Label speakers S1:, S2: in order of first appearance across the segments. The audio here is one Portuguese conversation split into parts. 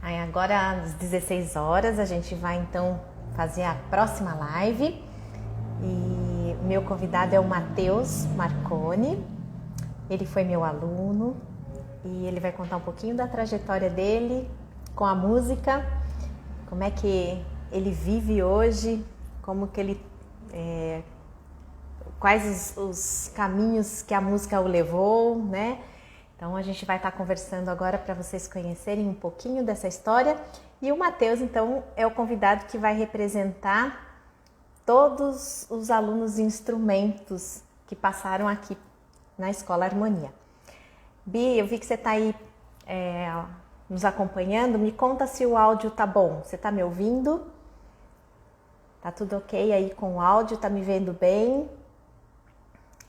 S1: Aí agora às 16 horas a gente vai então fazer a próxima live. E meu convidado é o Matheus Marconi. Ele foi meu aluno e ele vai contar um pouquinho da trajetória dele com a música, como é que ele vive hoje, como que ele quais os caminhos que a música o levou, né? Então a gente vai estar conversando agora para vocês conhecerem um pouquinho dessa história. E o Matheus, então, é o convidado que vai representar todos os alunos de instrumentos que passaram aqui na Escola Harmonia. Bi, eu vi que você está aí nos acompanhando. Me conta se o áudio tá bom. Você está me ouvindo? Tá tudo ok aí com o áudio? Tá me vendo bem?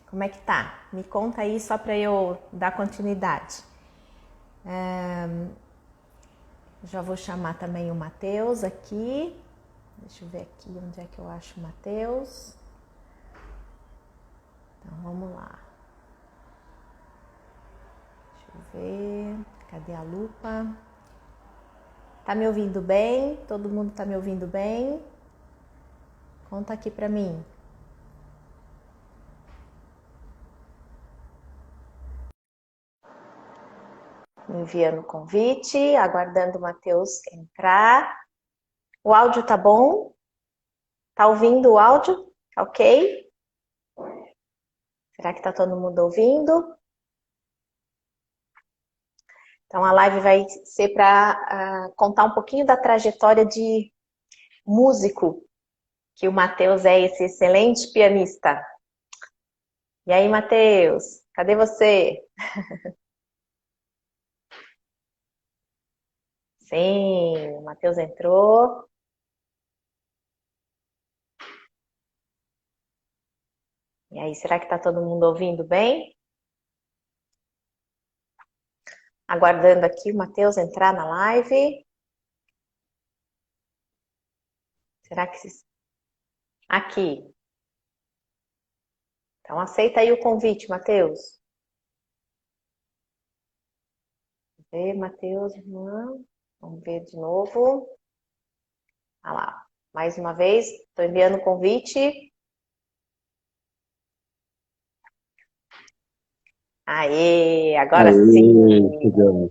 S1: Como é que tá? Me conta aí só para eu dar continuidade. Já vou chamar também o Matheus aqui. Deixa eu ver aqui onde é que eu acho o Matheus. Então vamos lá. Deixa eu ver. Cadê a lupa? Tá me ouvindo bem? Todo mundo tá me ouvindo bem? Conta aqui pra mim. Enviando o convite, aguardando o Matheus entrar. O áudio tá bom? Tá ouvindo o áudio? Tá ok? Será que tá todo mundo ouvindo? Então a live vai ser para contar um pouquinho da trajetória de músico, que o Matheus é esse excelente pianista. E aí, Matheus, cadê você? Sim, o Matheus entrou. E aí, será que tá todo mundo ouvindo bem? Aguardando aqui o Matheus entrar na live. Será que... Aqui. Então, aceita aí o convite, Matheus. Vê, Matheus, vamos ver de novo. Olha lá, mais uma vez, estou enviando o convite. Aê, agora
S2: Aê,
S1: sim.
S2: chegamos.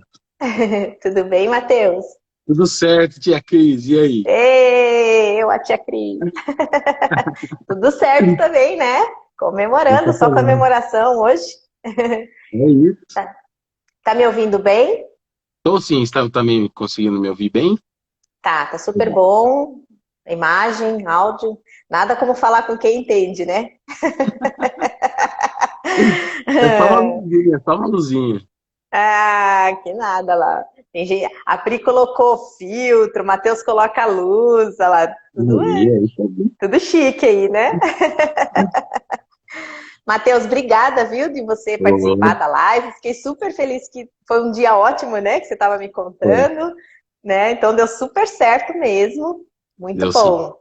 S1: Tudo bem, Matheus?
S2: Tudo certo, tia Cris, e aí?
S1: Ê, eu, a tia Cris. Tudo certo também, né? Comemorando,
S2: Tá
S1: só
S2: falando.
S1: comemoração hoje.
S2: É isso.
S1: Tá, tá me ouvindo bem?
S2: Tô sim, está também conseguindo me ouvir bem?
S1: Tá super
S2: Legal.
S1: bom. Imagem, áudio, nada como falar com quem entende, né?
S2: É só uma luzinha, é só uma luzinha.
S1: Ah, que nada lá. A Pri colocou filtro, o Matheus coloca luz, olha lá,
S2: Aí, é isso aí.
S1: tudo chique aí, né? Matheus, obrigada, viu, de você
S2: Ô,
S1: participar da live. Fiquei super feliz que foi um dia ótimo, né, que você estava me
S2: ô,
S1: contando, né? Então deu super certo mesmo. Muito
S2: deu sim.
S1: bom.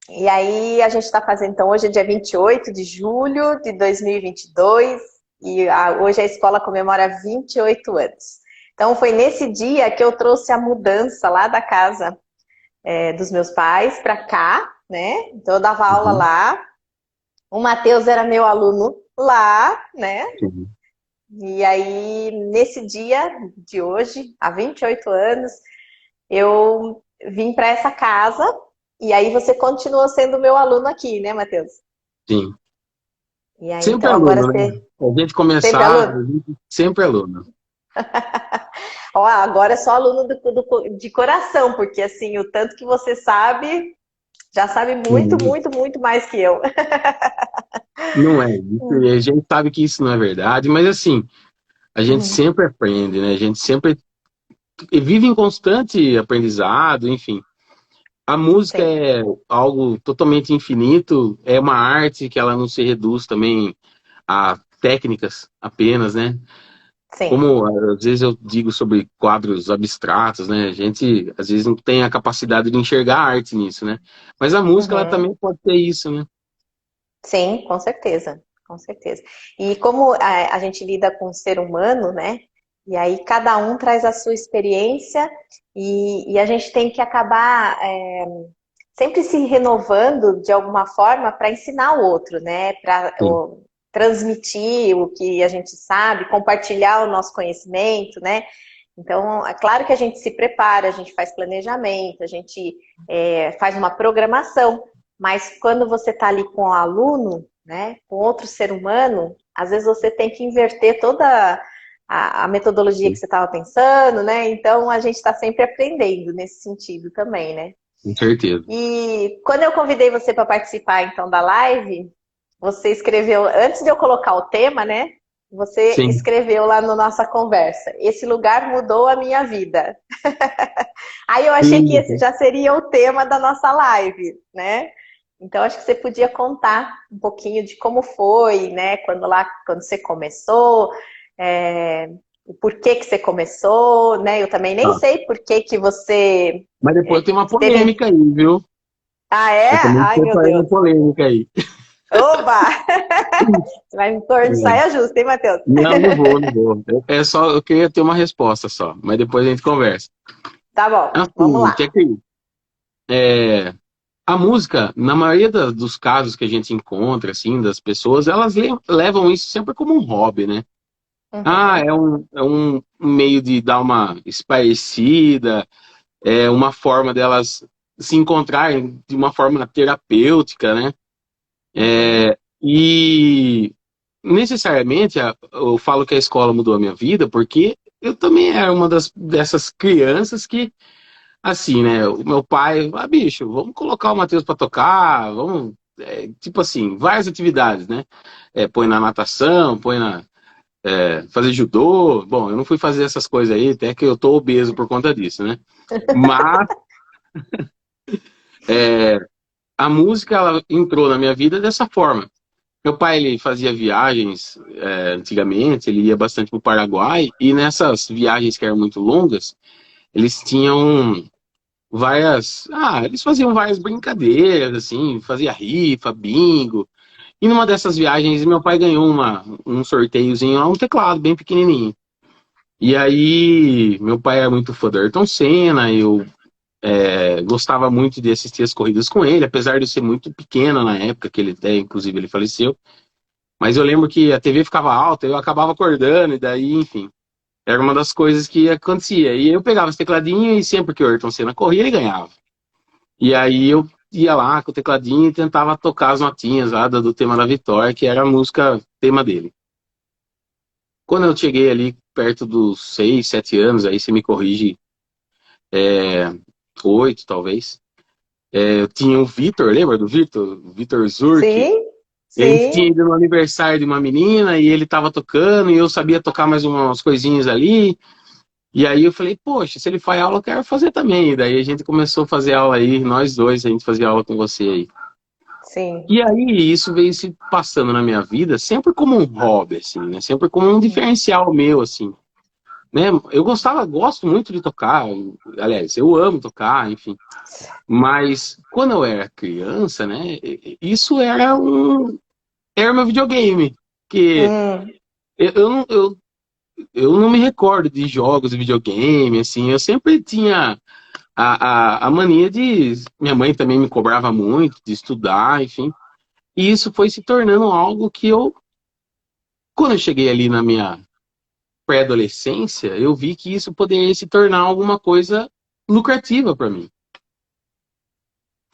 S1: E aí a gente está fazendo, então, hoje é dia 28 de julho de 2022 e hoje a escola comemora 28 anos. Então foi nesse dia que eu trouxe a mudança lá da casa dos meus pais para cá, né? Então eu dava aula
S2: Uhum,
S1: lá, o Matheus era meu aluno lá, né?
S2: sim.
S1: E aí nesse dia de hoje, há 28 anos, eu vim para essa casa e aí você continua sendo meu aluno aqui, né, Matheus?
S2: Sim.
S1: E aí,
S2: Sempre
S1: então, agora
S2: aluno, né?
S1: você
S2: A gente
S1: sempre
S2: começar,
S1: aluno?
S2: a gente sempre aluno.
S1: Ó, agora é só aluno de coração, porque assim, o tanto que você sabe, já sabe muito,
S2: Uhum.
S1: muito, muito mais que eu.
S2: Não é, a gente sabe que isso não é verdade, mas assim, a gente
S1: Uhum.
S2: sempre aprende, né? A gente sempre vive em constante aprendizado, enfim. A música
S1: Sim,
S2: é algo totalmente infinito, é uma arte que ela não se reduz também a técnicas apenas, né?
S1: sim.
S2: Como às vezes eu digo sobre quadros abstratos, né? A gente às vezes não tem a capacidade de enxergar a arte nisso, né? Mas a música ela
S1: Uhum.
S2: também pode ter isso, né?
S1: Sim, com certeza, com certeza. E como a gente lida com o ser humano, né? E aí cada um traz a sua experiência e a gente tem que acabar sempre se renovando de alguma forma para ensinar o outro, né? Para
S2: Sim,
S1: transmitir o que a gente sabe, compartilhar o nosso conhecimento, né? Então, é claro que a gente se prepara, a gente faz planejamento, a gente faz uma programação, mas quando você está ali com o aluno, né, com outro ser humano, às vezes você tem que inverter toda a metodologia que
S2: sim,
S1: você estava pensando, né? Então, a gente está sempre aprendendo nesse sentido também, né?
S2: com certeza.
S1: E quando eu convidei você para participar, então, da live, você escreveu, antes de eu colocar o tema, né? Você
S2: Sim.
S1: escreveu lá na nossa conversa: esse lugar mudou a minha vida. Aí eu achei que esse
S2: Sim.
S1: já seria o tema da nossa live, né? Então acho que você podia contar um pouquinho de como foi, né? Quando você começou, o porquê que você começou, né? Eu também nem
S2: Ah,
S1: sei por que que você
S2: mas depois tem uma
S1: teve.
S2: polêmica aí, viu?
S1: Ah, é?
S2: Eu também
S1: Ai,
S2: estou
S1: meu
S2: fazendo
S1: Deus.
S2: polêmica aí.
S1: Oba! Você vai me pôr de
S2: É.
S1: saia justa, hein, Matheus?
S2: Não, não vou, não vou. É só, eu queria ter uma resposta só, mas depois a gente conversa.
S1: Tá bom, vamos
S2: Assim,
S1: lá.
S2: que é, a música, na maioria dos casos que a gente encontra, assim, das pessoas, elas levam isso sempre como um hobby, né? Ah,
S1: Uhum.
S2: é um meio de dar uma espairecida, é uma forma delas se encontrarem de uma forma terapêutica, né?
S1: Uhum.
S2: E necessariamente eu falo que a escola mudou a minha vida porque eu também era uma dessas crianças que, assim, né? O meu pai, bicho, vamos colocar o Matheus para tocar, vamos, tipo assim, várias atividades, né? Põe na natação, põe na fazer judô. Bom, eu não fui fazer essas coisas aí, até que eu tô obeso por conta disso, né? Mas a música ela entrou na minha vida dessa forma. Meu pai ele fazia viagens antigamente, ele ia bastante para o Paraguai e nessas viagens que eram muito longas, eles tinham várias, eles faziam várias brincadeiras assim, fazia rifa, bingo. E numa dessas viagens meu pai ganhou um sorteiozinho, um teclado bem pequenininho. E aí meu pai era muito fã do Ayrton Senna, eu gostava muito de assistir as corridas com ele, apesar de eu ser muito pequeno na época que ele até, inclusive, ele faleceu. Mas eu lembro que a TV ficava alta, eu acabava acordando, e daí, enfim, era uma das coisas que acontecia. E eu pegava esse tecladinho e sempre que o Ayrton Senna corria, ele ganhava. E aí eu ia lá com o tecladinho e tentava tocar as notinhas lá do tema da vitória, que era a música tema dele. Quando eu cheguei ali perto dos 6, 7 anos, aí você me corrige, 8 talvez, eu tinha o Vitor, lembra do Vitor? O Vitor Zurk.
S1: Sim,
S2: E a gente tinha
S1: sim.
S2: ido no aniversário de uma menina e ele tava tocando e eu sabia tocar mais umas coisinhas ali. E aí eu falei, poxa, se ele faz aula, eu quero fazer também. E daí a gente começou a fazer aula aí, nós dois, a gente fazia aula com você aí.
S1: Sim.
S2: E aí isso veio se passando na minha vida sempre como um hobby, assim, né? Sempre como um diferencial meu, assim, né? Gosto muito de tocar, aliás, eu amo tocar, enfim. Mas quando eu era criança, né, isso era meu videogame. Que
S1: Hum,
S2: eu, não- eu não me recordo de jogos de videogame, assim, eu sempre tinha a mania de. Minha mãe também me cobrava muito de estudar, enfim. E isso foi se tornando algo que quando eu cheguei ali na minha pré-adolescência, eu vi que isso poderia se tornar alguma coisa lucrativa para mim.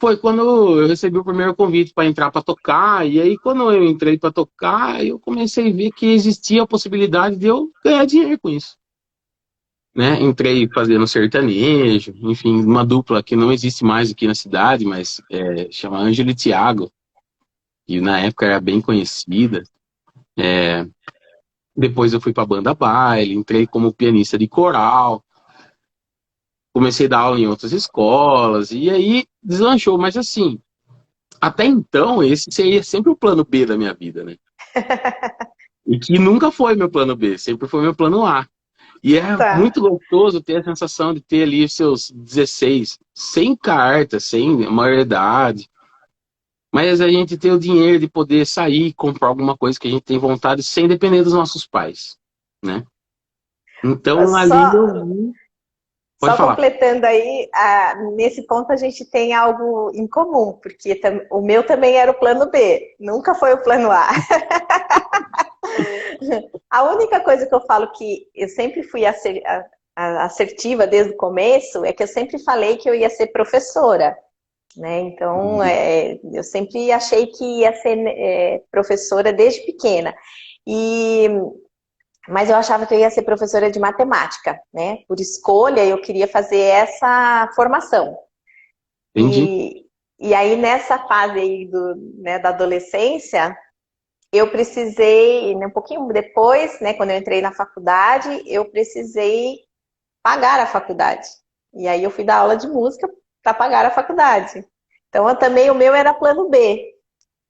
S2: Foi quando eu recebi o primeiro convite para entrar para tocar, e aí quando eu entrei para tocar, eu comecei a ver que existia a possibilidade de eu ganhar dinheiro com isso. Né? Entrei fazendo sertanejo, enfim, uma dupla que não existe mais aqui na cidade, mas chama Ângelo e Thiago, e na época era bem conhecida. Depois eu fui para banda baile, entrei como pianista de coral, comecei a dar aula em outras escolas, e aí deslanchou, mas assim, até então esse seria sempre o plano B da minha vida, né? E que nunca foi meu plano B, sempre foi meu plano A. E é
S1: tá.
S2: muito gostoso ter a sensação de ter ali seus 16, sem carta, sem maioridade. Mas a gente ter o dinheiro de poder sair e comprar alguma coisa que a gente tem vontade sem depender dos nossos pais, né? Então ali
S1: Só,
S2: eu vi. Pode
S1: só
S2: falar.
S1: completando aí, nesse ponto a gente tem algo em comum, porque o meu também era o plano B, nunca foi o plano A. A única coisa que eu falo que eu sempre fui assertiva desde o começo é que eu sempre falei que eu ia ser professora, né? Então, eu sempre achei que ia ser professora desde pequena. E mas eu achava que eu ia ser professora de matemática, né? Por escolha, eu queria fazer essa formação.
S2: Entendi.
S1: E aí, nessa fase aí né, da adolescência, eu precisei, um pouquinho depois, né, quando eu entrei na faculdade, eu precisei pagar a faculdade. E aí eu fui dar aula de música para pagar a faculdade. Então, também o meu era plano B.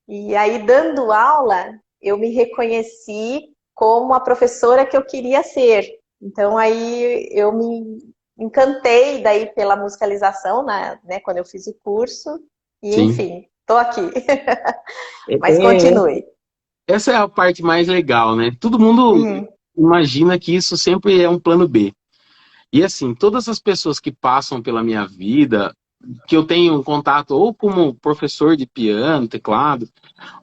S1: E aí, dando aula, eu me reconheci como a professora que eu queria ser. Então, aí eu me encantei daí pela musicalização, né, quando eu fiz o curso. E,
S2: Sim.
S1: enfim, estou aqui. Mas
S2: É,
S1: continue.
S2: essa é a parte mais legal, né? Todo mundo
S1: Uhum.
S2: imagina que isso sempre é um plano B. E assim, todas as pessoas que passam pela minha vida, que eu tenho um contato ou como professor de piano, teclado,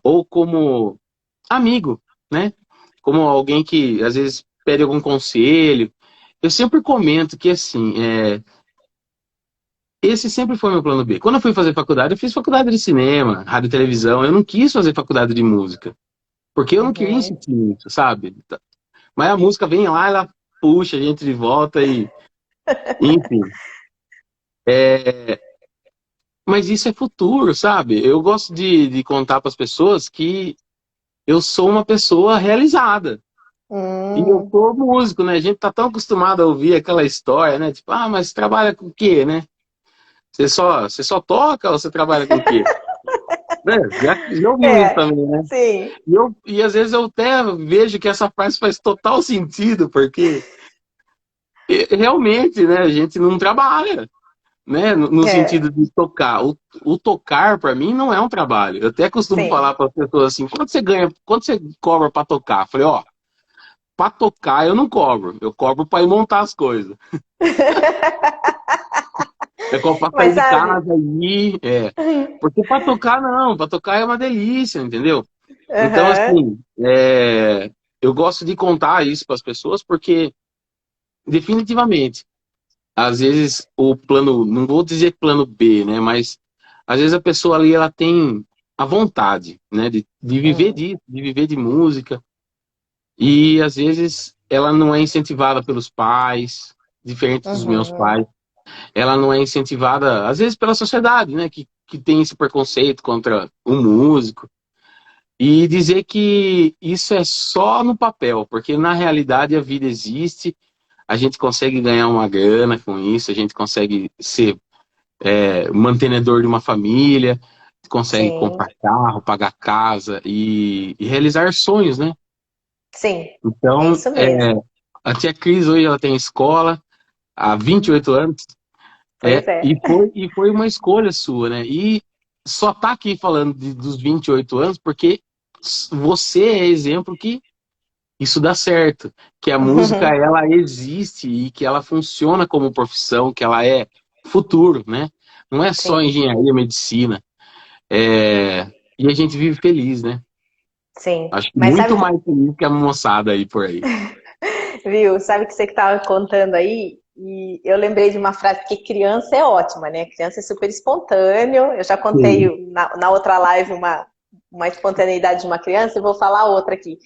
S2: ou como amigo, né? Como alguém que às vezes pede algum conselho, eu sempre comento que assim, esse sempre foi meu plano B. Quando eu fui fazer faculdade, eu fiz faculdade de cinema, rádio e televisão, eu não quis fazer faculdade de música, porque eu não queria
S1: Uhum.
S2: insistir nisso, sabe? Mas a música vem lá, ela puxa a gente de volta e, enfim. Mas isso é futuro, sabe? Eu gosto de contar para as pessoas que eu sou uma pessoa realizada. E eu
S1: Hum.
S2: sou músico, né? A gente tá tão acostumado a ouvir aquela história, né? Tipo, ah, mas você trabalha com o quê, né? Você só toca ou você trabalha com o quê? Né? Já ouviu isso
S1: É,
S2: também, né?
S1: sim.
S2: E às vezes eu até vejo que essa frase faz total sentido, porque realmente, né, a gente não trabalha, né, no
S1: É,
S2: sentido de tocar. O tocar, para mim, não é um trabalho. Eu até costumo
S1: sim.
S2: falar para as pessoas assim: quanto você cobra para tocar? Eu falei: ó, para tocar eu não cobro, eu cobro para ir montar as coisas. Eu cobro para sair
S1: Mas
S2: de
S1: sabe?
S2: casa e porque para tocar não, para tocar é uma delícia, entendeu? Então,
S1: Aham.
S2: assim, eu gosto de contar isso para as pessoas porque, definitivamente, às vezes o plano, não vou dizer plano B, né? Mas às vezes a pessoa ali ela tem a vontade, né? De viver
S1: Uhum.
S2: disso, de viver de música. E às vezes ela não é incentivada pelos pais, diferente dos meus
S1: Uhum.
S2: pais. Ela não é incentivada, às vezes, pela sociedade, né? Que tem esse preconceito contra o músico. E dizer que isso é só no papel, porque na realidade a vida existe, a gente consegue ganhar uma grana com isso, a gente consegue ser mantenedor de uma família, consegue
S1: Sim,
S2: comprar carro, pagar casa e realizar sonhos, né?
S1: sim. É
S2: Então,
S1: isso mesmo.
S2: a tia Cris hoje ela tem escola há 28 anos,
S1: Pois é.
S2: e foi uma escolha sua, né? E só tá aqui falando dos 28 anos porque você é exemplo que isso dá certo, que a música ela existe e que ela funciona como profissão, que ela é futuro, né? Não é só
S1: Sim,
S2: engenharia, medicina. E a gente vive feliz, né?
S1: sim.
S2: Acho que
S1: Mas sabe
S2: muito mais feliz que a moçada aí por aí.
S1: viu? Sabe que você que estava contando aí? E eu lembrei de uma frase que criança é ótima, né? Criança é super espontâneo. Eu já
S2: Sim.
S1: contei na outra live uma espontaneidade de uma criança, eu vou falar outra aqui.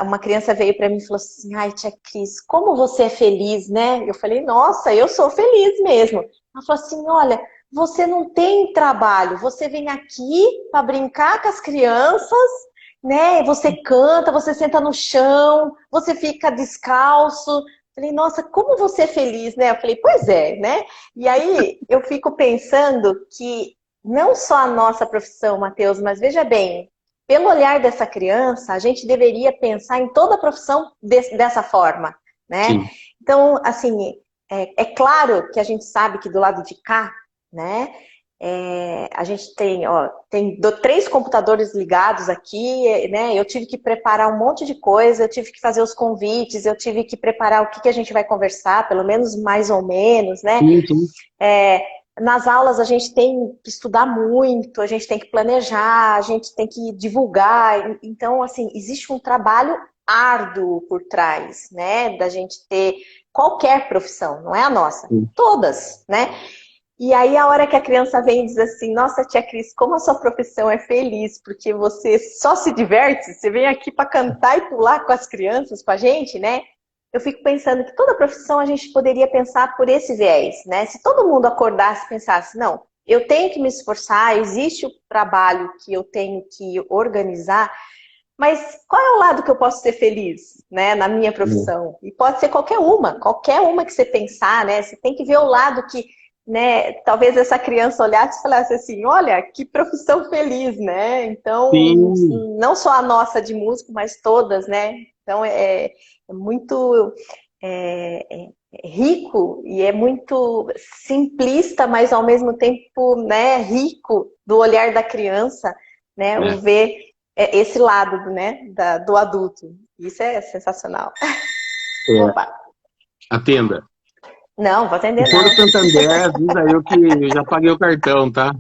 S1: Uma criança veio para mim e falou assim: ai, tia Cris, como você é feliz, né? Eu falei: nossa, eu sou feliz mesmo. Ela falou assim: olha, você não tem trabalho, você vem aqui para brincar com as crianças, né? Você canta, você senta no chão, você fica descalço. Eu falei: nossa, como você é feliz, né? Eu falei: pois é, né? E aí eu fico pensando que não só a nossa profissão, Matheus, mas veja bem, pelo olhar dessa criança, a gente deveria pensar em toda a profissão dessa forma, né?
S2: Sim,
S1: Então, assim, é claro que a gente sabe que do lado de cá, né, A gente tem, ó, três computadores ligados aqui, né? Eu tive que preparar um monte de coisa, eu tive que fazer os convites, eu tive que preparar o que a gente vai conversar, pelo menos mais ou menos, né?
S2: Sim, sim.
S1: Nas aulas a gente tem que estudar muito, a gente tem que planejar, a gente tem que divulgar. Então, assim, existe um trabalho árduo por trás, né? Da gente ter qualquer profissão, não é a nossa,
S2: Sim.
S1: todas, né? E aí a hora que a criança vem e diz assim, nossa, tia Cris, como a sua profissão é feliz, porque você só se diverte, você vem aqui para cantar e pular com as crianças, com a gente, né? Eu fico pensando que toda profissão a gente poderia pensar por esse viés, né? Se todo mundo acordasse e pensasse, não, eu tenho que me esforçar, existe o trabalho que eu tenho que organizar, mas qual é o lado que eu posso ser feliz, né, na minha profissão? E pode ser qualquer uma que você pensar, né? Você tem que ver o lado que, né, talvez essa criança olhasse e falasse assim, olha, que profissão feliz, né? Então,
S2: Sim.
S1: não só a nossa de músico, mas todas, né? Então, é muito rico e é muito simplista, mas ao mesmo tempo, né, rico do olhar da criança, né, o
S2: É.
S1: ver esse lado, né, do adulto. Isso é sensacional.
S2: É.
S1: Opa!
S2: Atenda.
S1: Não, vou
S2: Se
S1: atender
S2: for
S1: não.
S2: do Santander, avisa eu que eu já paguei o cartão, tá?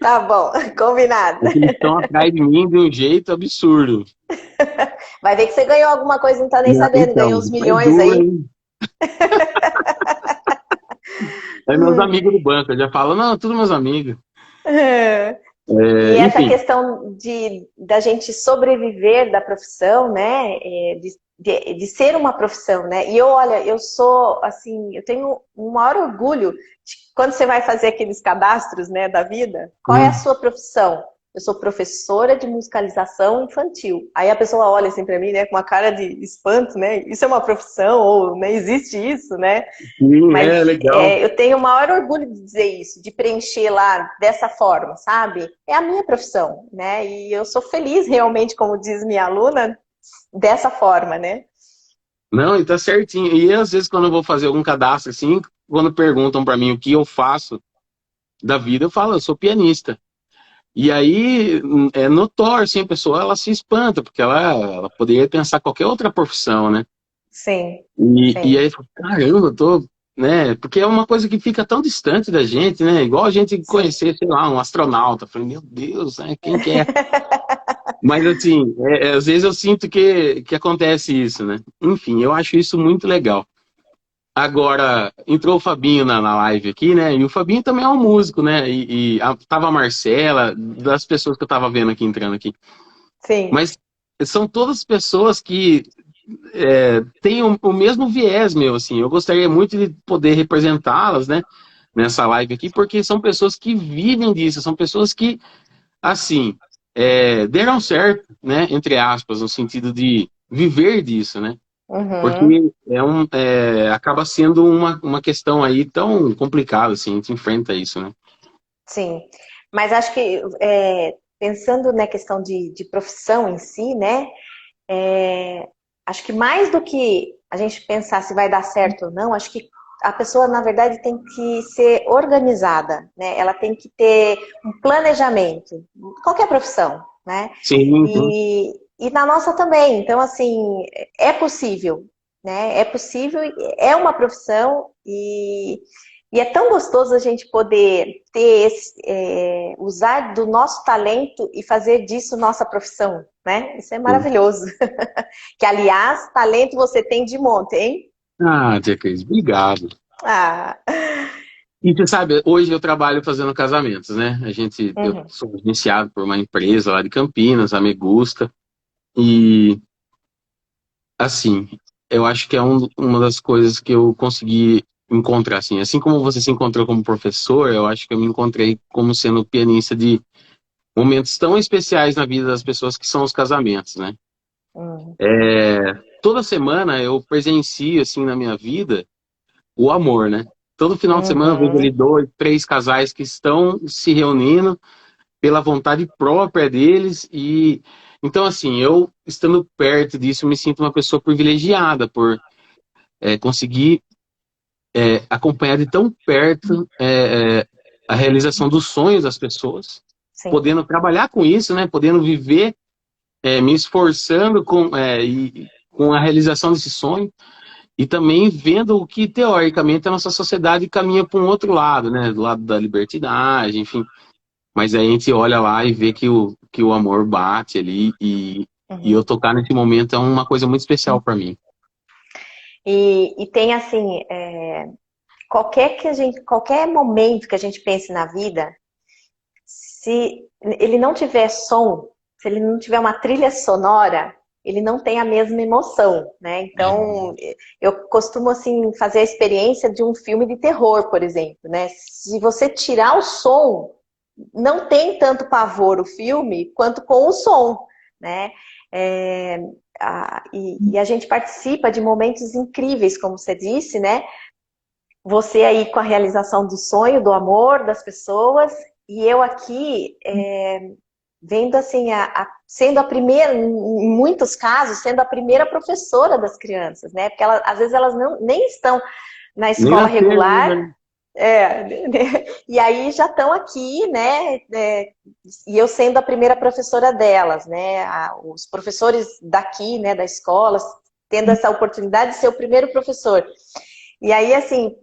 S1: Tá bom, combinado.
S2: Porque eles estão atrás de mim de um jeito absurdo.
S1: Vai ver que você ganhou alguma coisa, não tá nem
S2: Não,
S1: sabendo, ganhou
S2: então,
S1: os
S2: é
S1: milhões
S2: duro,
S1: aí.
S2: hein? É meus amigos do banco, eu já falo, não, tudo meus amigos.
S1: E
S2: É,
S1: essa
S2: enfim,
S1: questão da gente sobreviver da profissão, né? De ser uma profissão, né? E eu, olha, eu sou, assim, eu tenho um maior orgulho de quando você vai fazer aqueles cadastros, né, da vida, qual é a sua profissão? Eu sou professora de musicalização infantil. Aí a pessoa olha assim para mim, né, com uma cara de espanto, né? Isso é uma profissão ou não existe isso, né?
S2: sim, é
S1: Mas
S2: legal.
S1: eu tenho o maior orgulho de dizer isso, de preencher lá dessa forma, sabe? É a minha profissão, né? E eu sou feliz realmente, como diz minha aluna, dessa forma, né?
S2: Não, e tá certinho. E às vezes quando eu vou fazer algum cadastro assim, quando perguntam pra mim o que eu faço da vida, eu falo, eu sou pianista. E aí é notório, assim, a pessoa ela se espanta, porque ela poderia pensar qualquer outra profissão, né?
S1: Sim,
S2: E
S1: sim,
S2: aí, caramba, eu tô, né? Porque é uma coisa que fica tão distante da gente, né? Igual a gente
S1: sim.
S2: conhecer, sei lá, um astronauta. Eu falei, meu Deus, né? Quem que é? Mas assim, às vezes eu sinto que acontece isso, né? Enfim, eu acho isso muito legal. Agora, entrou o Fabinho na live aqui, né? E o Fabinho também é um músico, né? Tava a Marcela, das pessoas que eu tava vendo aqui entrando aqui.
S1: Sim.
S2: Mas são todas pessoas que têm o mesmo viés meu, assim. Eu gostaria muito de poder representá-las, né? Nessa live aqui, porque são pessoas que vivem disso, são pessoas que, assim, deram certo, né? Entre aspas, no sentido de viver disso, né? Porque
S1: Uhum,
S2: acaba sendo uma questão aí tão complicada, assim, a gente enfrenta isso, né?
S1: sim. Mas acho que pensando na questão de profissão em si, né? Acho que mais do que a gente pensar se vai dar certo ou não, acho que a pessoa, na verdade, tem que ser organizada, né? Ela tem que ter um planejamento, qualquer profissão, né?
S2: Sim, sim.
S1: E na nossa também. Então, assim, é possível, né? É possível, é uma profissão e é tão gostoso a gente poder usar do nosso talento e fazer disso nossa profissão, né? Isso é
S2: Sim.
S1: maravilhoso. Que, aliás, talento você tem de monte, hein?
S2: Ah, tia Cris, obrigado.
S1: Ah,
S2: E você sabe, hoje eu trabalho fazendo casamentos, né? Eu
S1: uhum,
S2: sou iniciado por uma empresa lá de Campinas, a Megusta, e assim, eu acho que é uma das coisas que eu consegui encontrar, assim como você se encontrou como professor, eu acho que eu me encontrei como sendo pianista de momentos tão especiais na vida das pessoas que são os casamentos, né?
S1: uhum,
S2: Toda semana eu presencio, assim, na minha vida, o amor, né? Todo final de semana eu vejo ali
S1: uhum.
S2: 2, 3 casais que estão se reunindo pela vontade própria deles e então assim eu estando perto disso eu me sinto uma pessoa privilegiada por conseguir acompanhar de tão perto a realização dos sonhos das pessoas,
S1: Sim.
S2: podendo trabalhar com isso, né? Podendo viver, me esforçando com a realização desse sonho e também vendo o que, teoricamente, a nossa sociedade caminha para um outro lado, né? Do lado da libertinagem, enfim. Mas aí a gente olha lá e vê que o amor bate ali e eu
S1: Uhum.
S2: tocar nesse momento é uma coisa muito especial para mim.
S1: E tem assim, qualquer momento que a gente pense na vida, se ele não tiver som, se ele não tiver uma trilha sonora, ele não tem a mesma emoção, né? Então, eu costumo assim fazer a experiência de um filme de terror, por exemplo, né? Se você tirar o som, não tem tanto pavor o filme quanto com o som, né? E a gente participa de momentos incríveis, como você disse, né? Você aí com a realização do sonho, do amor das pessoas, e eu aqui vendo assim, sendo a primeira, em muitos casos, sendo a primeira professora das crianças, né? Porque às vezes elas nem estão na
S2: Nem
S1: escola
S2: nascer
S1: regular,
S2: ainda, né?
S1: e aí já estão aqui, né? E eu sendo a primeira professora delas, né? Os professores daqui, né, da escola, tendo essa oportunidade de ser o primeiro professor. E aí, assim,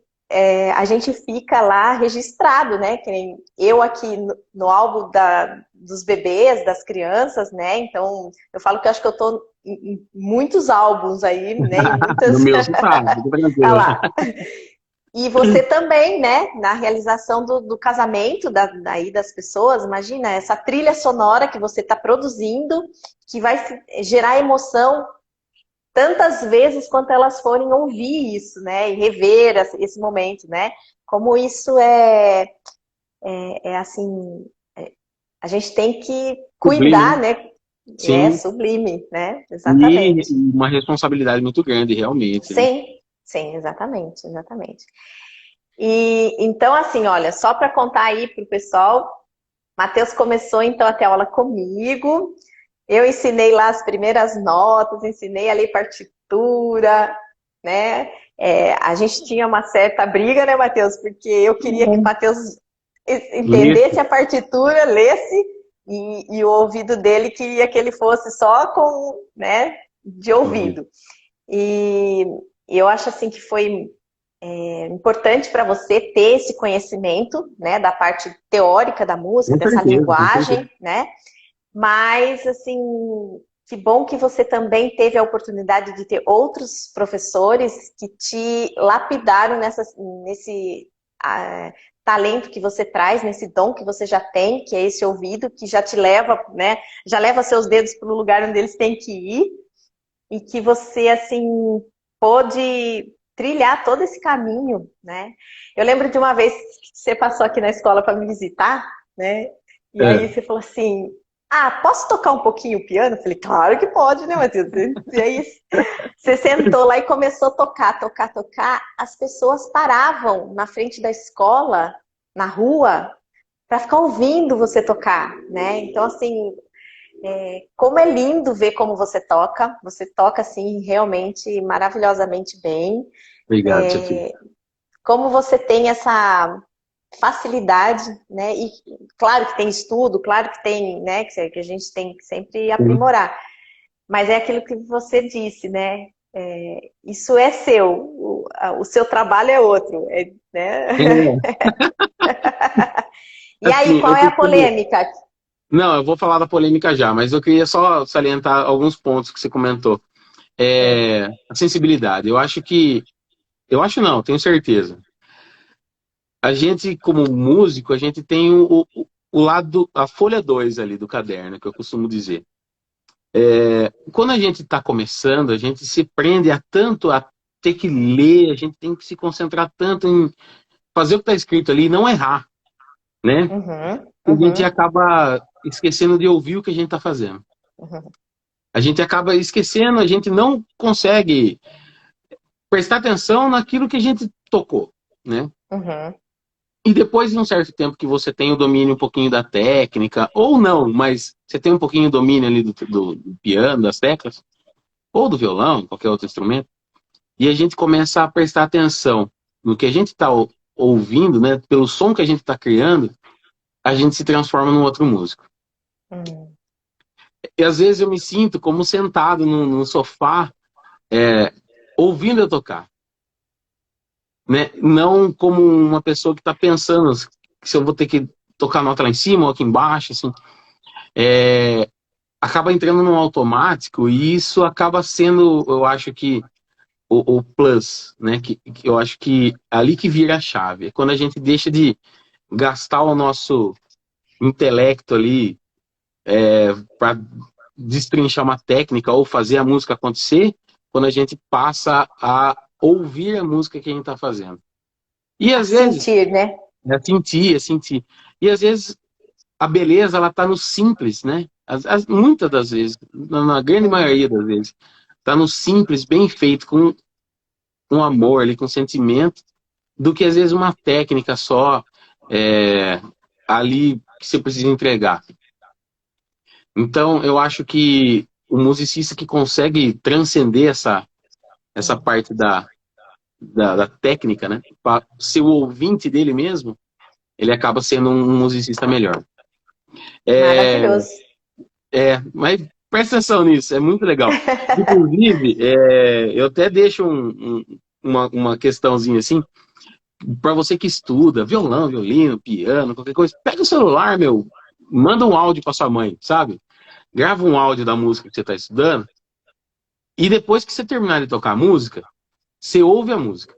S1: a gente fica lá registrado, né? Que nem eu aqui no álbum dos bebês, das crianças, né? Então, eu falo que eu acho que eu tô em muitos álbuns aí, né? Em
S2: No
S1: muitas.
S2: meu você tá, fica
S1: Olha
S2: tranquilo.
S1: lá. E você também, né? Na realização do casamento daí das pessoas, imagina essa trilha sonora que você está produzindo, que vai gerar emoção tantas vezes quanto elas forem ouvir isso, né? E rever esse momento, né? Como isso assim, a gente tem que
S2: Sublime,
S1: cuidar,
S2: né?
S1: né? É
S2: Sim,
S1: sublime, né?
S2: e
S1: Exatamente.
S2: uma responsabilidade muito grande, realmente, né?
S1: Sim, sim, exatamente, exatamente. E então, assim, olha, só para contar aí pro pessoal, Matheus começou então até a aula comigo. Eu ensinei lá as primeiras notas, ensinei a ler partitura, né? A gente tinha uma certa briga, né, Matheus? Porque eu queria que o Matheus entendesse
S2: Lista.
S1: a partitura, lesse, e o ouvido dele queria que ele fosse só com, né, de ouvido. E eu acho assim que foi importante para você ter esse conhecimento, né, da parte teórica da música,
S2: Com
S1: dessa
S2: certeza, com certeza.
S1: linguagem, né? Mas, assim, que bom que você também teve a oportunidade de ter outros professores que te lapidaram nesse talento que você traz, nesse dom que você já tem, que é esse ouvido, que já te leva, né? Já leva seus dedos para o lugar onde eles têm que ir, e que você, assim, pôde trilhar todo esse caminho, né? Eu lembro de uma vez que você passou aqui na escola para me visitar, né? E aí
S2: É.
S1: você falou assim: ah, posso tocar um pouquinho o piano? Eu falei, claro que pode, né, Matheus? E aí você sentou lá e começou a tocar, tocar, tocar. As pessoas paravam na frente da escola, na rua, para ficar ouvindo você tocar, né? Então, assim, como é lindo ver como você toca assim realmente maravilhosamente bem,
S2: Obrigado, Sofia.
S1: como você tem essa facilidade, né? E claro que tem estudo, claro que tem, né? Que a gente tem que sempre aprimorar, mas é aquilo que você disse, né? Isso é seu, o seu trabalho é outro, né?
S2: É,
S1: E aí,
S2: assim,
S1: qual
S2: eu
S1: é a
S2: costumo.
S1: polêmica?
S2: Não, eu vou falar da polêmica já, mas eu queria só salientar alguns pontos que você comentou.
S1: É.
S2: A sensibilidade. Eu acho que. Eu acho não, tenho certeza. A gente, como músico, a gente tem o lado, a folha 2 ali do caderno, que eu costumo dizer. Quando a gente está começando, a gente se prende a tanto a ter que ler, a gente tem que se concentrar tanto em fazer o que está escrito ali e não errar, né?
S1: Uhum,
S2: A gente
S1: uhum,
S2: acaba esquecendo de ouvir o que a gente está fazendo.
S1: uhum,
S2: A gente acaba esquecendo, a gente não consegue prestar atenção naquilo que a gente tocou, né?
S1: uhum,
S2: E depois de um certo tempo que você tem o domínio um pouquinho da técnica, ou não, mas você tem um pouquinho de domínio ali do piano, das teclas, ou do violão, qualquer outro instrumento, e a gente começa a prestar atenção no que a gente está ouvindo, né, pelo som que a gente está criando, a gente se transforma num outro músico.
S1: Hum.
S2: E às vezes eu me sinto como sentado no sofá, é, ouvindo eu tocar, né? Não como uma pessoa que está pensando se eu vou ter que tocar nota lá em cima ou aqui embaixo, assim. É, acaba entrando num automático e isso acaba sendo, eu acho que, o plus, né? Que eu acho que é ali que vira a chave. É quando a gente deixa de gastar o nosso intelecto ali para destrinchar uma técnica ou fazer a música acontecer, quando a gente passa a ouvir a música que a gente está fazendo. E
S1: A
S2: às vezes,
S1: sentir, né?
S2: é sentir, é sentir. E às vezes a beleza ela está no simples, né? Muitas das vezes, na grande maioria
S1: Uhum.
S2: das vezes, está no simples, bem feito, com amor, ali, com sentimento, do que às vezes uma técnica só é, ali que você precisa entregar. Então, eu acho que o musicista que consegue transcender essa
S1: Uhum.
S2: parte da técnica, né, para ser o ouvinte dele mesmo, ele acaba sendo um musicista melhor. É,
S1: Maravilhoso.
S2: mas presta atenção nisso, é muito legal. Inclusive, eu até deixo uma questãozinha assim, para você que estuda violão, violino, piano, qualquer coisa, pega o celular, meu, manda um áudio para sua mãe, sabe? Grava um áudio da música que você está estudando, e depois que você terminar de tocar a música, você ouve a música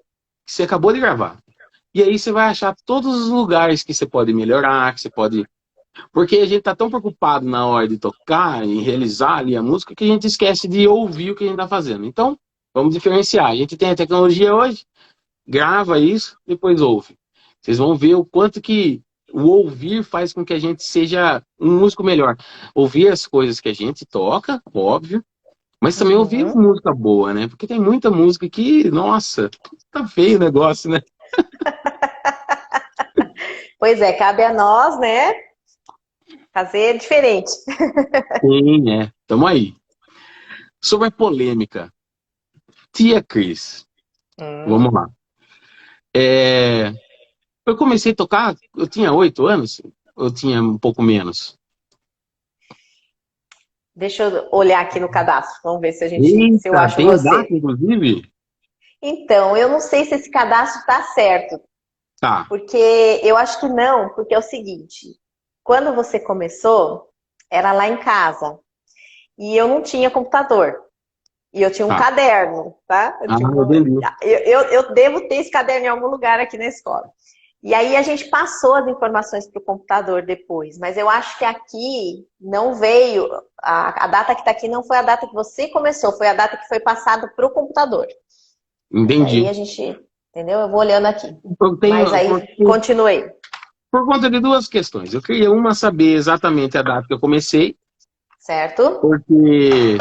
S2: que você acabou de gravar. E aí você vai achar todos os lugares que você pode melhorar, que você pode. Porque a gente tá tão preocupado na hora de tocar, em realizar ali a música, que a gente esquece de ouvir o que a gente tá fazendo. Então, vamos diferenciar. A gente tem a tecnologia hoje, grava isso, depois ouve. Vocês vão ver o quanto que o ouvir faz com que a gente seja um músico melhor. Ouvir as coisas que a gente toca, óbvio, mas também ouvir
S1: Uhum.
S2: música boa, né? Porque tem muita música que, nossa, tá feio o negócio, né?
S1: Pois é, cabe a nós, né, fazer diferente.
S2: Sim, é. Tamo aí. Sobre a polêmica. Tia Cris, vamos
S1: Hum.
S2: lá. É, eu comecei a tocar, eu tinha 8 anos, eu tinha um pouco menos.
S1: Deixa eu olhar aqui no cadastro. Vamos ver se eu
S2: Eita,
S1: acho
S2: tem data,
S1: você.
S2: inclusive?
S1: Então, eu não sei se esse cadastro está certo,
S2: Tá.
S1: porque eu acho que não, porque é o seguinte, quando você começou, era lá em casa, e eu não tinha computador, e eu tinha um
S2: Tá.
S1: caderno, tá?
S2: Ah, entendi.
S1: Eu devo ter esse caderno em algum lugar aqui na escola. E aí a gente passou as informações para o computador depois, mas eu acho que aqui não veio, a data que está aqui não foi a data que você começou, foi a data que foi passada para o computador. Mas aí
S2: Entendi.
S1: a gente, entendeu? Eu vou olhando aqui.
S2: Eu
S1: Mas
S2: tenho,
S1: aí continuei,
S2: por conta de duas questões. Eu queria uma saber exatamente a data que eu comecei,
S1: certo?
S2: porque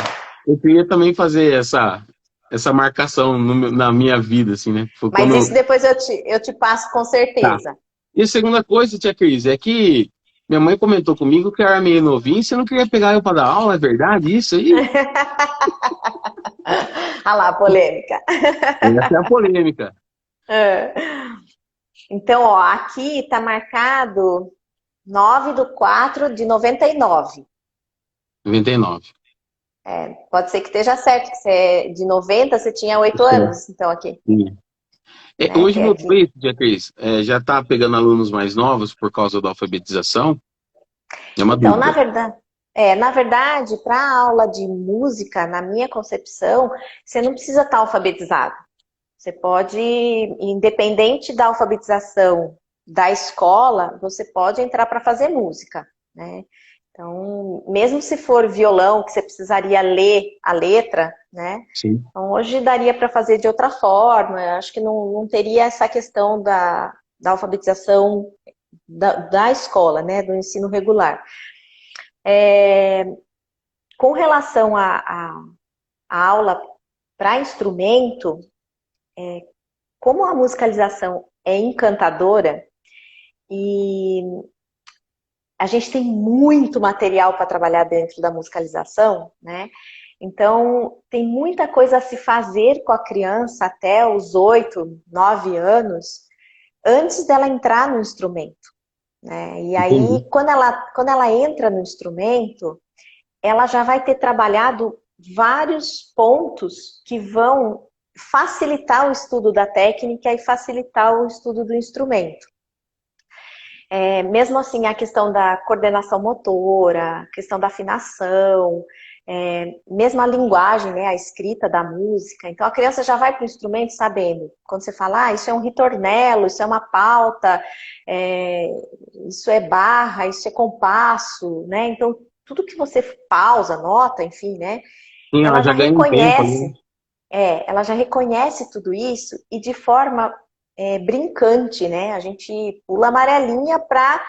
S2: eu queria também fazer essa marcação na minha vida, assim, né? Foi
S1: Mas
S2: quando.
S1: isso depois eu te passo com
S2: Tá.
S1: certeza.
S2: E a segunda coisa, tia Cris, é que minha mãe comentou comigo que eu era meio novinho, você não queria pegar eu para dar aula, é verdade isso aí?
S1: Ah lá, polêmica.
S2: Essa é a polêmica.
S1: Então, ó, aqui está marcado 9/4 de 99.
S2: 99.
S1: Pode ser que esteja certo, que você é de 90, você tinha 8
S2: Certo.
S1: anos, então aqui,
S2: Sim.
S1: né?
S2: Hoje
S1: Que é
S2: mudou
S1: aqui.
S2: isso, tia Cris. Já está pegando alunos mais novos por causa da alfabetização? É uma
S1: Então,
S2: dúvida.
S1: na verdade, para aula de música, na minha concepção, você não precisa estar alfabetizado. Você pode, independente da alfabetização da escola, você pode entrar para fazer música, né? Então, mesmo se for violão, que você precisaria ler a letra, né?
S2: Sim.
S1: Então, hoje daria para fazer de outra forma. Eu acho que não teria essa questão da alfabetização da escola, né? Do ensino regular. Com relação à aula para instrumento, como a musicalização é encantadora e a gente tem muito material para trabalhar dentro da musicalização, né? Então, tem muita coisa a se fazer com a criança até os 8, 9 anos, antes dela entrar no instrumento, né? E aí,
S2: Entendi.
S1: quando ela entra no instrumento, ela já vai ter trabalhado vários pontos que vão facilitar o estudo da técnica e facilitar o estudo do instrumento. Mesmo assim, a questão da coordenação motora, a questão da afinação, mesmo a linguagem, né, a escrita da música. Então, a criança já vai para o instrumento sabendo. Quando você fala, isso é um ritornelo, isso é uma pauta, isso é barra, isso é compasso, né? Então, tudo que você pausa, nota, enfim, né?
S2: Sim, ela
S1: Ela já
S2: já ganha um tempo
S1: reconhece,
S2: ali.
S1: ela já reconhece tudo isso e de forma brincante, né? A gente pula amarelinha para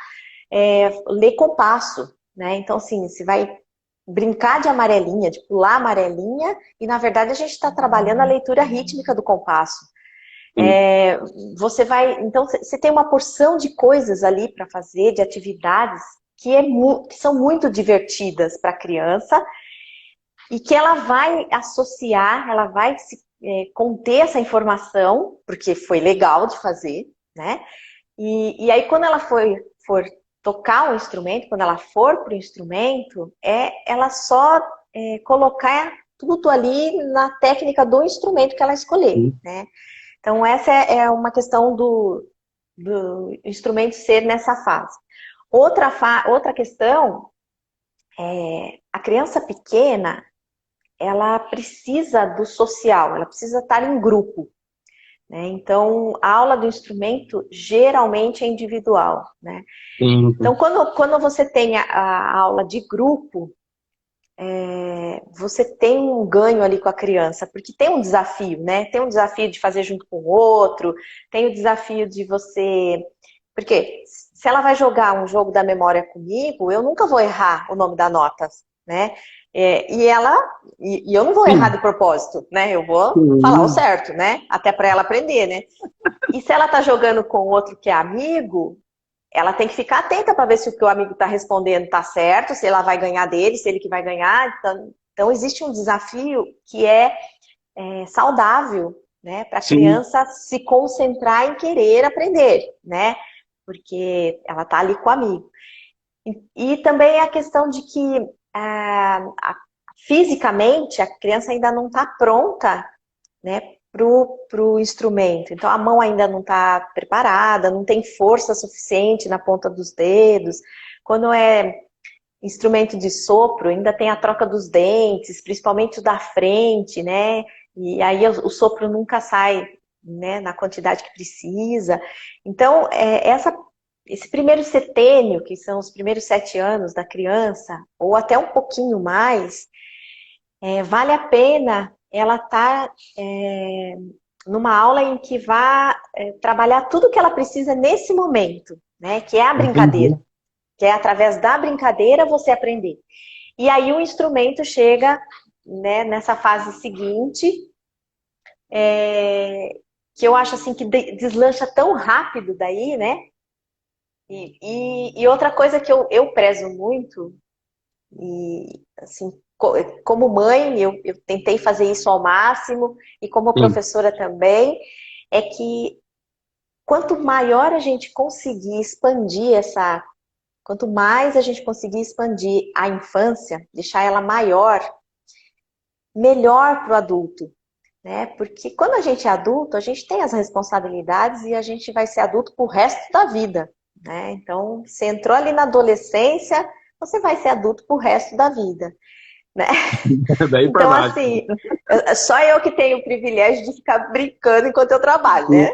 S1: ler compasso, né? Então, assim, você vai brincar de amarelinha, de pular amarelinha, e na verdade a gente está trabalhando a leitura rítmica do compasso.
S2: Sim.
S1: Você vai, então, você tem uma porção de coisas ali para fazer, de atividades que são muito divertidas para a criança e que ela vai associar, ela vai conter essa informação, porque foi legal de fazer, né? E aí, quando ela for tocar o instrumento, quando ela for para o instrumento, ela só colocar tudo ali na técnica do instrumento que ela escolher,
S2: Sim.
S1: né? Então, essa é uma questão do instrumento ser nessa fase. Outra questão a criança pequena, ela precisa do social, ela precisa estar em grupo, né? Então, a aula do instrumento geralmente é individual, né?
S2: Sim,
S1: Então,
S2: sim.
S1: quando você tem a aula de grupo, você tem um ganho ali com a criança, porque tem um desafio, né? Tem um desafio de fazer junto com o outro, tem o desafio de você... Porque se ela vai jogar um jogo da memória comigo, eu nunca vou errar o nome da nota, né? E eu não vou errar de
S2: Sim.
S1: propósito, né? Eu vou falar o
S2: Sim.
S1: certo, né? Até para ela aprender, né? E se ela tá jogando com outro que é amigo, ela tem que ficar atenta para ver se o que o amigo está respondendo está certo, se ela vai ganhar dele, se ele que vai ganhar. Então existe um desafio que é saudável, né? Para a
S2: Sim.
S1: criança se concentrar em querer aprender, né? Porque ela está ali com o amigo. E também a questão de que fisicamente a criança ainda não está pronta, né, pro instrumento. Então a mão ainda não está preparada, não tem força suficiente na ponta dos dedos. Quando é instrumento de sopro, ainda tem a troca dos dentes, principalmente o da frente, né? E aí o sopro nunca sai, né, na quantidade que precisa. Então, esse primeiro setênio, que são os primeiros 7 anos da criança, ou até um pouquinho mais, vale a pena ela estar numa aula em que vá trabalhar tudo que ela precisa nesse momento, né? Que é a brincadeira.
S2: Entendi.
S1: Que é através da brincadeira você aprender. E aí o instrumento chega, né, nessa fase seguinte, que eu acho assim que deslancha tão rápido daí, né? E outra coisa que eu prezo muito, e assim, como mãe, eu tentei fazer isso ao máximo, e como
S2: Sim.
S1: professora também, é que quanto maior a gente conseguir expandir quanto mais a gente conseguir expandir a infância, deixar ela maior, melhor para o adulto, né? Porque quando a gente é adulto, a gente tem as responsabilidades e a gente vai ser adulto pro resto da vida, né? Então, você entrou ali na adolescência, você vai ser adulto pro resto da vida, né?
S2: Daí para
S1: Então,
S2: baixo.
S1: assim, só eu que tenho o privilégio de ficar brincando enquanto eu trabalho,
S2: Sim.
S1: né?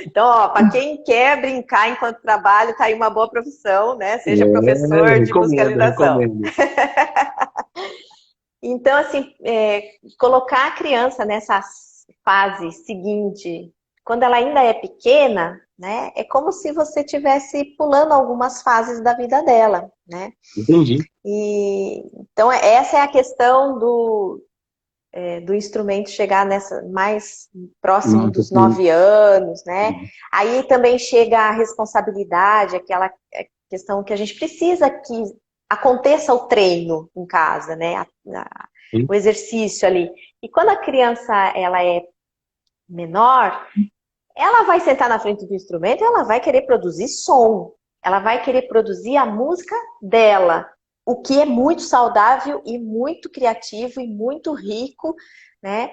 S1: Então, ó, para quem quer brincar enquanto trabalha, tá aí uma boa profissão, né? Seja professor de
S2: Recomendo,
S1: musicalização.
S2: recomendo.
S1: Então, assim, colocar a criança nessa fase seguinte, quando ela ainda é pequena, né? É como se você estivesse pulando algumas fases da vida dela, né?
S2: Entendi.
S1: Então, essa é a questão do instrumento chegar nessa mais próximo
S2: Nossa,
S1: dos
S2: sim.
S1: 9 anos, né? Aí também chega a responsabilidade, aquela questão que a gente precisa que aconteça o treino em casa, né?
S2: Sim.
S1: O exercício ali. E quando a criança ela é menor, ela vai sentar na frente do instrumento e ela vai querer produzir som. Ela vai querer produzir a música dela, o que é muito saudável e muito criativo e muito rico, né?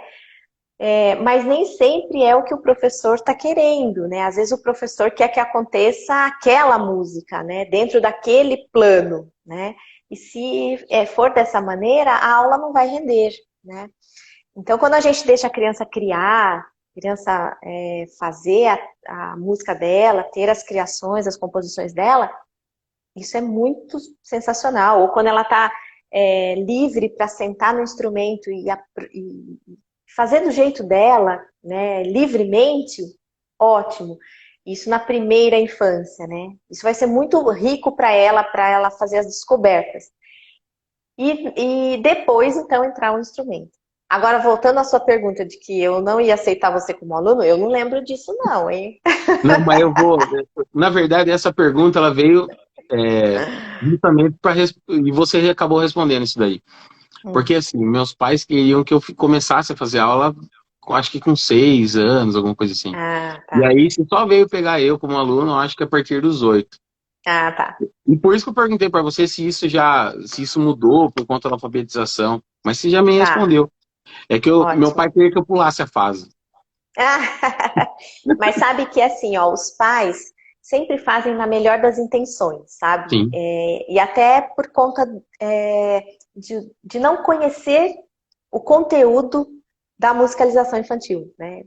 S1: Mas nem sempre é o que o professor está querendo, né? Às vezes o professor quer que aconteça aquela música, né? Dentro daquele plano, né? E se for dessa maneira, a aula não vai render, né? Então, quando a gente deixa a criança criar, a criança fazer a música dela, ter as criações, as composições dela, isso é muito sensacional. Ou quando ela está livre para sentar no instrumento e fazer do jeito dela, né, livremente, ótimo. Isso na primeira infância, né? Isso vai ser muito rico para ela fazer as descobertas. E depois, então, entrar o instrumento. Agora, voltando à sua pergunta de que eu não ia aceitar você como aluno, eu não lembro disso não, hein?
S2: Não, mas eu vou. Na verdade, essa pergunta ela veio é, justamente para e você acabou respondendo isso daí. Porque assim, meus pais queriam que eu começasse a fazer aula, acho que com 6 anos, alguma coisa assim.
S1: Ah,
S2: E
S1: tá.
S2: aí, se só veio pegar eu como aluno, acho que a partir dos 8.
S1: Ah, tá.
S2: E por isso que eu perguntei para você se isso mudou por conta da alfabetização. Mas você já me
S1: Tá.
S2: respondeu. É que meu
S1: Ótimo.
S2: pai queria que eu pulasse a fase.
S1: Mas sabe que assim, ó, os pais sempre fazem na melhor das intenções, sabe?
S2: Sim.
S1: E até por conta de não conhecer o conteúdo da musicalização infantil, né?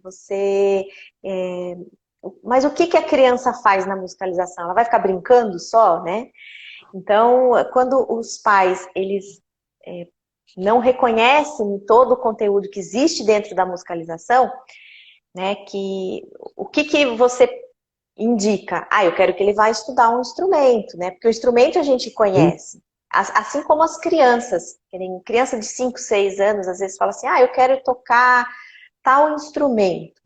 S1: É, mas o que que a criança faz na musicalização? Ela vai ficar brincando só, né? Então, quando os pais eles não reconhecem todo o conteúdo que existe dentro da musicalização, né? Que o que que você indica? Ah, eu quero que ele vá estudar um instrumento, né? Porque o instrumento a gente
S2: Sim.
S1: conhece. Assim como as crianças, criança de 5, 6 anos, às vezes fala assim, ah, eu quero tocar tal instrumento.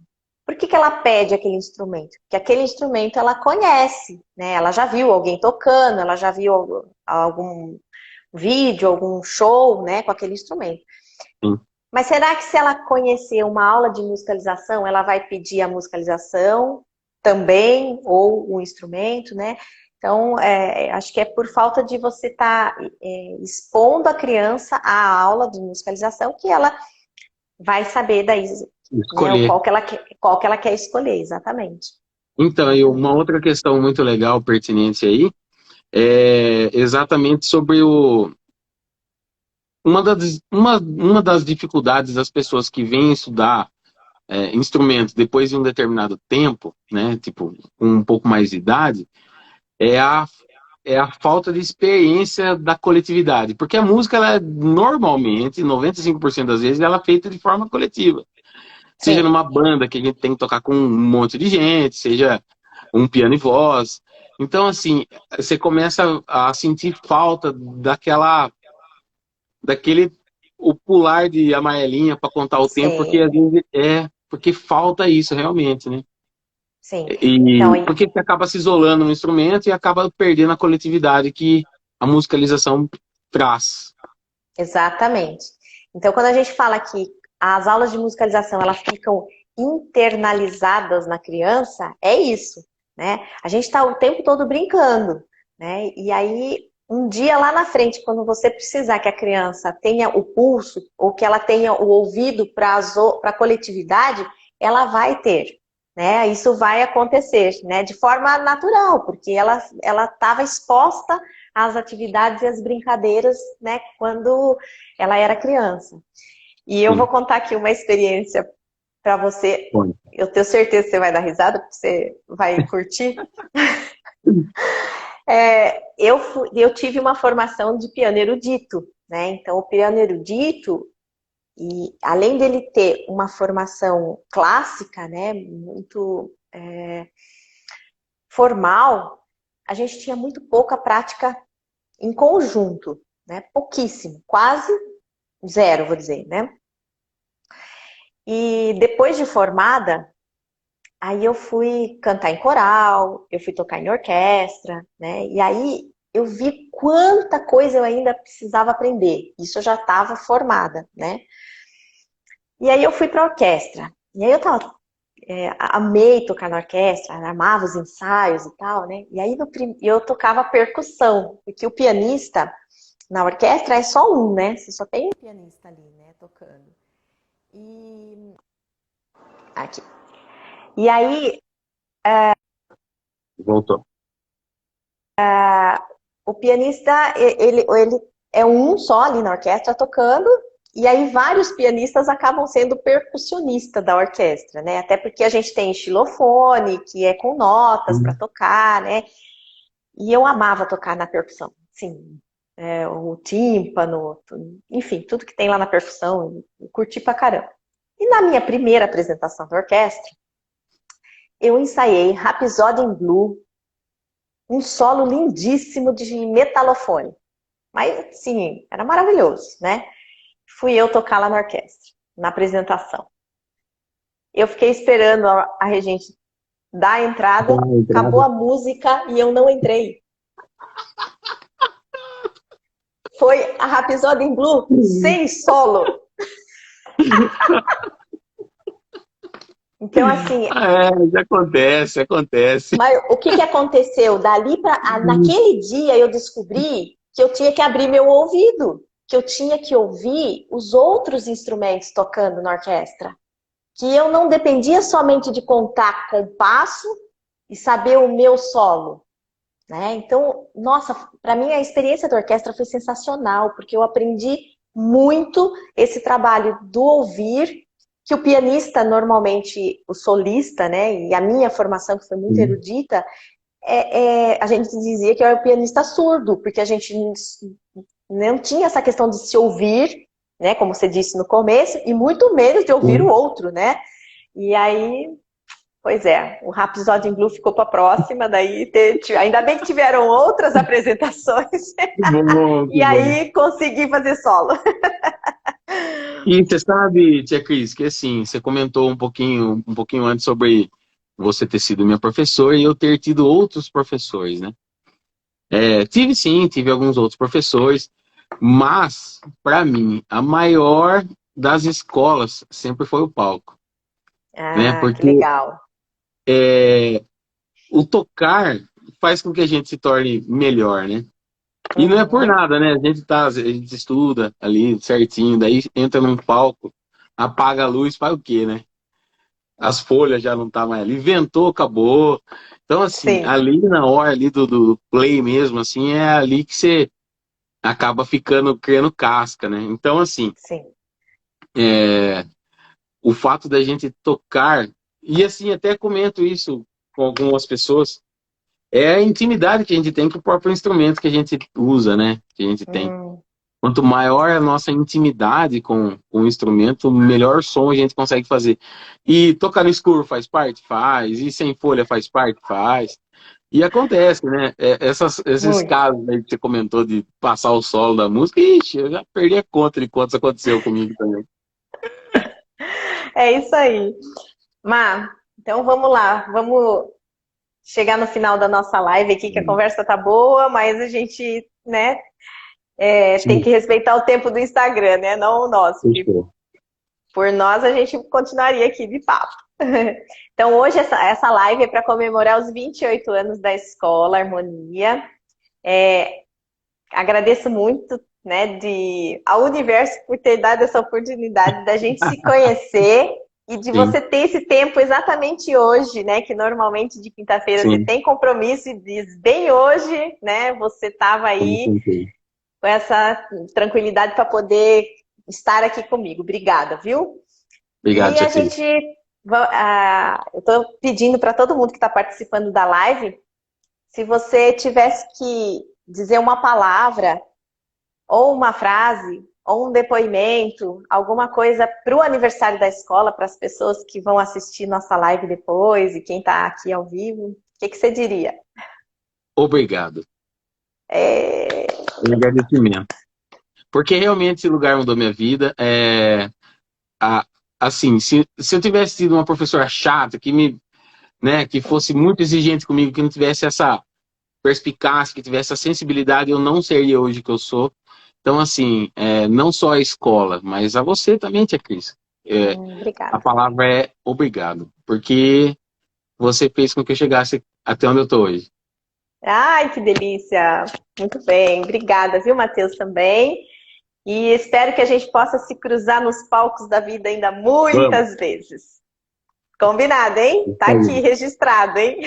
S1: Por que que ela pede aquele instrumento? Porque aquele instrumento ela conhece, né? Ela já viu alguém tocando, ela já viu algum vídeo, algum show, né, com aquele instrumento.
S2: Sim.
S1: Mas será que se ela conhecer uma aula de musicalização, ela vai pedir a musicalização também, ou o instrumento, né? Então, acho que é por falta de você estar expondo a criança à aula de musicalização que ela vai saber daí, né,
S2: Escolher.
S1: qual que ela quer escolher, exatamente.
S2: Então, e uma
S1: Exatamente.
S2: outra questão muito legal, pertinente aí, é exatamente sobre uma das dificuldades das pessoas que vêm estudar instrumentos depois de um determinado tempo, né, tipo, com um pouco mais de idade, é a falta de experiência da coletividade. Porque a música, ela normalmente, 95% das vezes, ela é feita de forma coletiva. Seja
S1: Sim,
S2: numa banda que a gente tem que tocar com um monte de gente, seja um piano e voz. Então, assim, você começa a sentir falta daquele o pular de amarelinha para contar o tempo, porque às
S1: sim,
S2: vezes porque falta isso realmente, né?
S1: sim. Então,
S2: E porque você acaba se isolando no instrumento e acaba perdendo a coletividade que a musicalização traz.
S1: exatamente. Então, quando a gente fala que as aulas de musicalização elas ficam internalizadas na criança, é isso, né? A gente está o tempo todo brincando, né? E aí, um dia lá na frente, quando você precisar que a criança tenha o pulso ou que ela tenha o ouvido para a coletividade, ela vai ter, né? Isso vai acontecer, né? De forma natural, porque ela estava exposta às atividades e às brincadeiras, né? Quando ela era criança. E eu vou
S2: Sim.
S1: contar aqui uma experiência para você.
S2: Bom.
S1: Eu tenho certeza que você vai dar risada, porque você vai curtir. Eu tive uma formação de piano erudito, né? Então, o piano erudito, e além dele ter uma formação clássica, né, muito formal, a gente tinha muito pouca prática em conjunto, né? Pouquíssimo, quase zero, vou dizer, né? E depois de formada, aí eu fui cantar em coral, eu fui tocar em orquestra, né? E aí eu vi quanta coisa eu ainda precisava aprender. Isso eu já estava formada, né? E aí eu fui para a orquestra. E aí eu tava amei tocar na orquestra, amava os ensaios e tal, né? E aí eu tocava percussão, porque o pianista na orquestra é só um, né? Você só tem um pianista ali, né, tocando. E aqui. E aí
S2: Voltou.
S1: o pianista, ele é um só ali na orquestra tocando, e aí vários pianistas acabam sendo percussionista da orquestra, né? Até porque a gente tem xilofone, que é com notas para tocar, né? E eu amava tocar na percussão, sim. O tímpano, enfim, tudo que tem lá na percussão, eu curti pra caramba. E na minha primeira apresentação da orquestra, eu ensaiei Rhapsody in Blue, um solo lindíssimo de metalofone. Mas, sim, era maravilhoso, né? Fui eu tocar lá na orquestra, na apresentação. Eu fiquei esperando a regente dar a entrada, acabou a música e eu não entrei. Foi a Rhapsody in Blue sem solo. Então, assim...
S2: Acontece.
S1: Mas o que aconteceu? Naquele dia eu descobri que eu tinha que abrir meu ouvido, que eu tinha que ouvir os outros instrumentos tocando na orquestra. Que eu não dependia somente de contar compasso e saber o meu solo. Né? Então, nossa, para mim a experiência da orquestra foi sensacional, porque eu aprendi muito esse trabalho do ouvir, que o pianista, normalmente, o solista, né, e a minha formação, que foi muito erudita, a gente dizia que eu era o pianista surdo, porque a gente não tinha essa questão de se ouvir, né, como você disse no começo, e muito menos de ouvir o outro, né? E aí, pois é, o Rhapsody in Blue ficou para a próxima, daí ainda bem que tiveram outras apresentações, e aí consegui fazer solo.
S2: E você sabe, tia Cris, que assim, você comentou um pouquinho antes sobre você ter sido minha professora e eu ter tido outros professores, né? Tive alguns outros professores, mas, para mim, a maior das escolas sempre foi o palco, né?
S1: Que
S2: Porque
S1: legal.
S2: o tocar faz com que a gente se torne melhor, né? E não é por nada, né? A gente estuda ali certinho, daí entra num palco, apaga a luz, faz o quê, né? As folhas já não tá mais ali, ventou, acabou. Então, assim,
S1: Sim.
S2: ali na hora ali do play mesmo, assim, é ali que você acaba criando casca, né? Então, assim,
S1: Sim.
S2: o fato da gente tocar, e assim, até comento isso com algumas pessoas, é a intimidade que a gente tem com o próprio instrumento que a gente usa, né? Que a gente tem. Quanto maior a nossa intimidade com o instrumento, melhor som a gente consegue fazer. E tocar no escuro faz parte? Faz. E sem folha faz parte? Faz. E acontece, né? Esses casos aí que você comentou de passar o solo da música, ixi, eu já perdi a conta de quantos aconteceu comigo também.
S1: É isso aí. Má, então vamos lá. Vamos chegar no final da nossa live aqui, que a conversa tá boa, mas a gente, né, tem que respeitar o tempo do Instagram, né? Não o nosso. Por nós, a gente continuaria aqui de papo. Então, hoje, essa live é para comemorar os 28 anos da Escola Harmonia. Agradeço muito, né, ao universo por ter dado essa oportunidade da gente se conhecer e de você ter esse tempo exatamente hoje, né, que normalmente de quinta-feira você tem compromisso e diz bem hoje, né, você estava aí com essa tranquilidade para poder estar aqui comigo. Obrigada, viu?
S2: Obrigado,
S1: e a gente, eu estou pedindo para todo mundo que está participando da live, se você tivesse que dizer uma palavra, ou uma frase, ou um depoimento, alguma coisa para o aniversário da escola, para as pessoas que vão assistir nossa live depois e quem está aqui ao vivo, o que você diria?
S2: Obrigado. Um agradecimento. Porque realmente esse lugar mudou minha vida. Assim, se eu tivesse tido uma professora chata que fosse muito exigente comigo, que não tivesse essa perspicácia, que tivesse essa sensibilidade, eu não seria hoje que eu sou. Então, assim, não só a escola, mas a você também, tia Cris. A
S1: Obrigada.
S2: palavra é obrigado, porque você fez com que eu chegasse até onde eu estou hoje.
S1: Ai, que delícia! Muito bem, obrigada, viu, Matheus, também. E espero que a gente possa se cruzar nos palcos da vida ainda
S2: Vamos.
S1: muitas vezes. Combinado, hein?
S2: Isso
S1: Tá aqui
S2: aí.
S1: registrado, hein?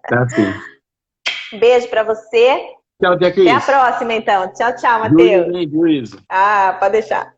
S2: Tá assim.
S1: Beijo pra você.
S2: Tchau, Tia
S1: Até a
S2: Cris.
S1: próxima, então. Tchau, tchau,
S2: Juízo,
S1: Matheus.
S2: hein? Juízo.
S1: Ah, pode deixar.